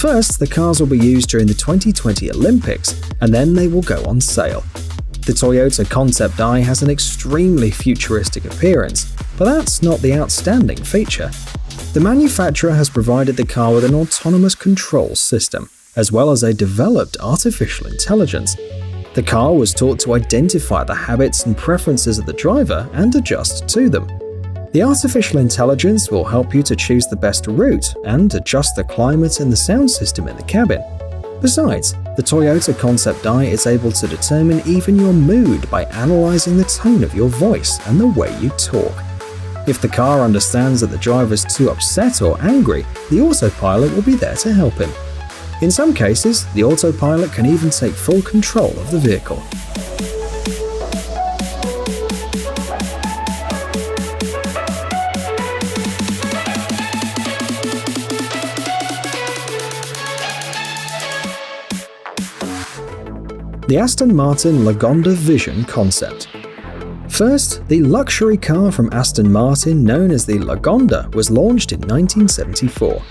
First, the cars will be used during the 2020 Olympics, and then they will go on sale. The Toyota Concept i has an extremely futuristic appearance, but that's not the outstanding feature. The manufacturer has provided the car with an autonomous control system, as well as a developed artificial intelligence. The car was taught to identify the habits and preferences of the driver and adjust to them. The artificial intelligence will help you to choose the best route and adjust the climate and the sound system in the cabin. Besides, the Toyota Concept i is able to determine even your mood by analyzing the tone of your voice and the way you talk. If the car understands that the driver is too upset or angry, the autopilot will be there to help him. In some cases, the autopilot can even take full control of the vehicle. The Aston Martin Lagonda Vision concept. First, the luxury car from Aston Martin known as the Lagonda was launched in 1974.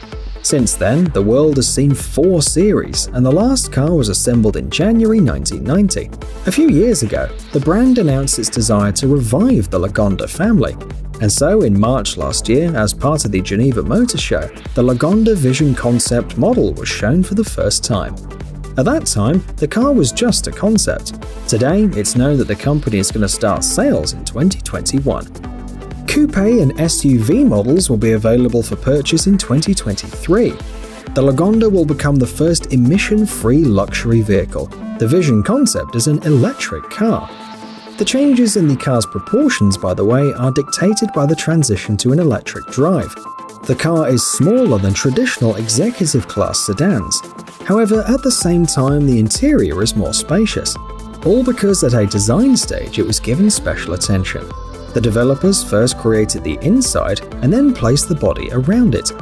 Since then, the world has seen 4 series, and the last car was assembled in January 1990. A few years ago, the brand announced its desire to revive the Lagonda family. And so, in March last year, as part of the Geneva Motor Show, the Lagonda Vision concept model was shown for the first time. At that time, the car was just a concept. Today, it's known that the company is going to start sales in 2021. Coupe and SUV models will be available for purchase in 2023. The Lagonda will become the first emission-free luxury vehicle. The Vision concept is an electric car. The changes in the car's proportions, by the way, are dictated by the transition to an electric drive. The car is smaller than traditional executive-class sedans. However, at the same time, the interior is more spacious, all because at a design stage it was given special attention. The developers first created the inside and then placed the body around it.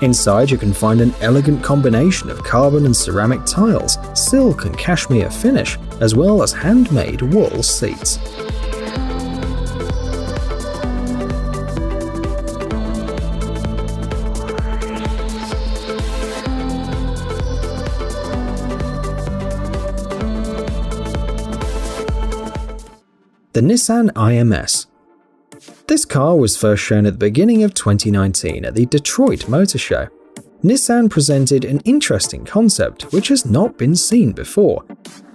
Inside you can find an elegant combination of carbon and ceramic tiles, silk and cashmere finish, as well as handmade wool seats. The Nissan IMS. This car was first shown at the beginning of 2019 at the Detroit Motor Show. Nissan presented an interesting concept which has not been seen before.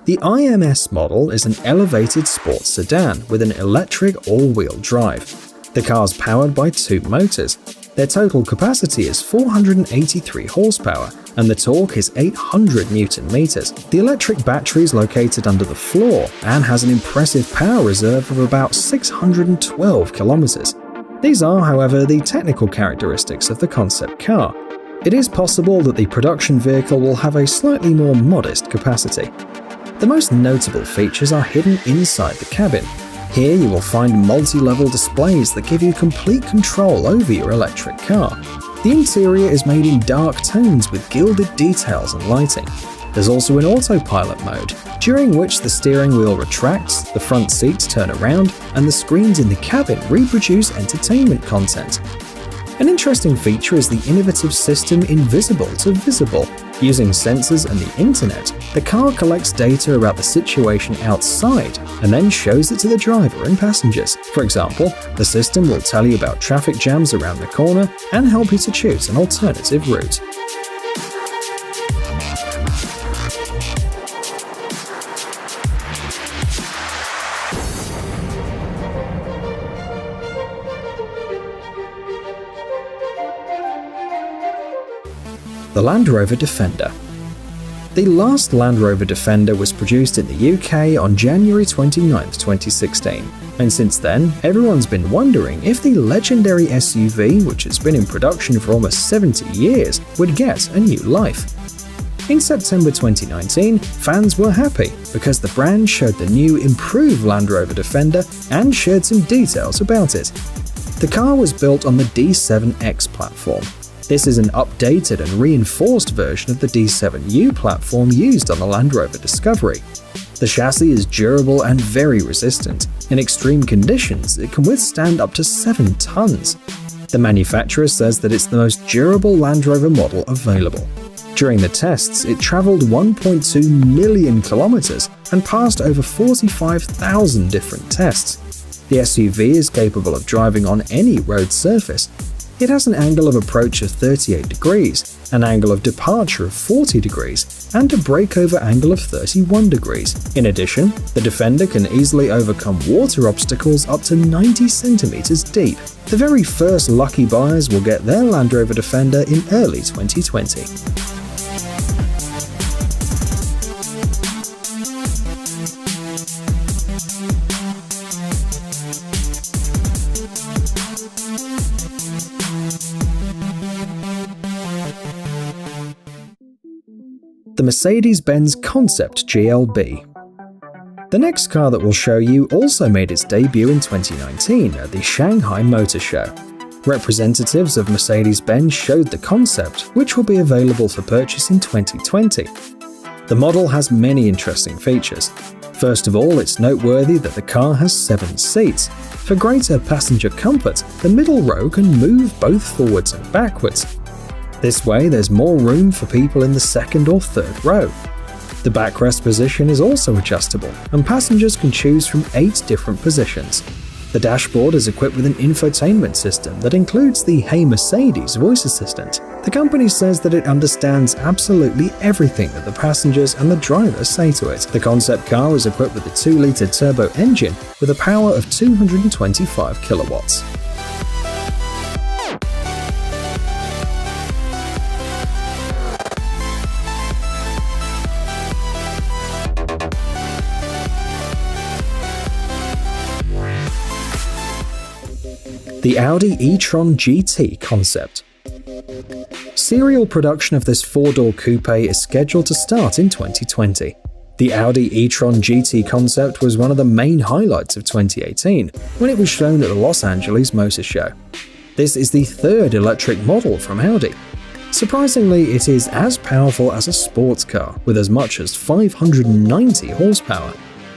The IMS model is an elevated sports sedan with an electric all-wheel drive. The car is powered by 2 motors. Their total capacity is 483 horsepower and the torque is 800 Nm. The electric battery is located under the floor and has an impressive power reserve of about 612 km. These are, however, the technical characteristics of the concept car. It is possible that the production vehicle will have a slightly more modest capacity. The most notable features are hidden inside the cabin. Here you will find multi-level displays that give you complete control over your electric car. The interior is made in dark tones with gilded details and lighting. There's also an autopilot mode, during which the steering wheel retracts, the front seats turn around, and the screens in the cabin reproduce entertainment content. An interesting feature is the innovative system Invisible to Visible. Using sensors and the internet, the car collects data about the situation outside and then shows it to the driver and passengers. For example, the system will tell you about traffic jams around the corner and help you to choose an alternative route. The Land Rover Defender. The last Land Rover Defender was produced in the UK on January 29, 2016, and since then, everyone's been wondering if the legendary SUV, which has been in production for almost 70 years, would get a new life. In September 2019, fans were happy because the brand showed the new improved Land Rover Defender and shared some details about it. The car was built on the D7X platform. This is an updated and reinforced version of the D7U platform used on the Land Rover Discovery. The chassis is durable and very resistant. In extreme conditions, it can withstand up to 7 tons. The manufacturer says that it's the most durable Land Rover model available. During the tests, it traveled 1.2 million kilometers and passed over 45,000 different tests. The SUV is capable of driving on any road surface. It has an angle of approach of 38 degrees, an angle of departure of 40 degrees, and a breakover angle of 31 degrees. In addition, the Defender can easily overcome water obstacles up to 90 centimeters deep. The very first lucky buyers will get their Land Rover Defender in early 2020. The Mercedes-Benz Concept GLB. The next car that we'll show you also made its debut in 2019 at the Shanghai Motor Show. Representatives of Mercedes-Benz showed the concept, which will be available for purchase in 2020. The model has many interesting features. First of all, it's noteworthy that the car has 7 seats. For greater passenger comfort, the middle row can move both forwards and backwards. This way, there's more room for people in the second or third row. The backrest position is also adjustable, and passengers can choose from 8 different positions. The dashboard is equipped with an infotainment system that includes the Hey Mercedes voice assistant. The company says that it understands absolutely everything that the passengers and the driver say to it. The concept car is equipped with a 2-liter turbo engine with a power of 225 kilowatts. The Audi e-tron GT concept. Serial production of this 4-door coupe is scheduled to start in 2020. The Audi e-tron GT concept was one of the main highlights of 2018 when it was shown at the Los Angeles Motor Show. This is the 3rd electric model from Audi. Surprisingly, it is as powerful as a sports car with as much as 590 horsepower.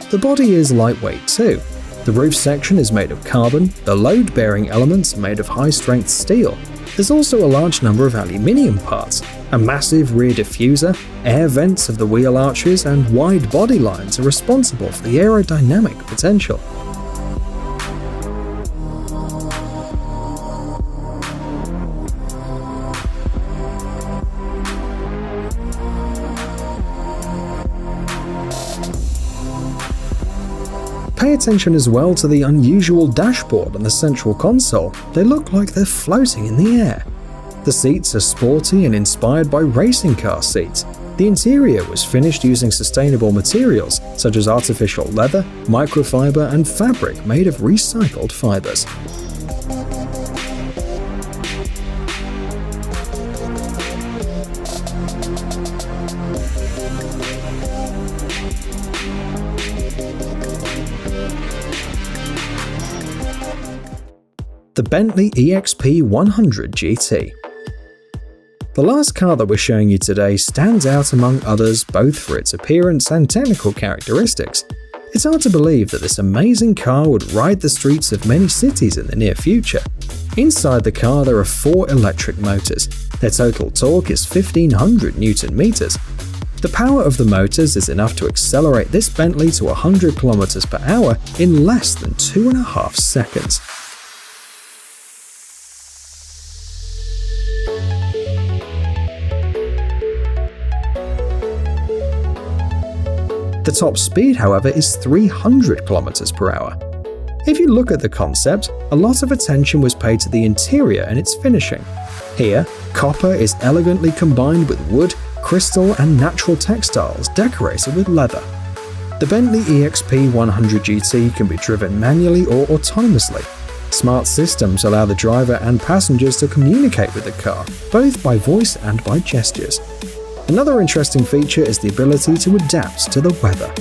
The body is lightweight too. The roof section is made of carbon, the load-bearing elements are made of high-strength steel. There's also a large number of aluminium parts. A massive rear diffuser, air vents of the wheel arches, and wide body lines are responsible for the aerodynamic potential. Pay attention as well to the unusual dashboard and the central console. They look like they're floating in the air. The seats are sporty and inspired by racing car seats. The interior was finished using sustainable materials such as artificial leather, microfiber, and fabric made of recycled fibers. The Bentley EXP 100 GT. The last car that we're showing you today stands out among others both for its appearance and technical characteristics. It's hard to believe that this amazing car would ride the streets of many cities in the near future. Inside the car there are 4 electric motors. Their total torque is 1500 Newton meters. The power of the motors is enough to accelerate this Bentley to 100 kilometers per hour in less than 2.5 seconds. The top speed, however, is 300 km per hour. If you look at the concept, a lot of attention was paid to the interior and its finishing. Here, copper is elegantly combined with wood, crystal, and natural textiles decorated with leather. The Bentley EXP 100 GT can be driven manually or autonomously. Smart systems allow the driver and passengers to communicate with the car, both by voice and by gestures. Another interesting feature is the ability to adapt to the weather.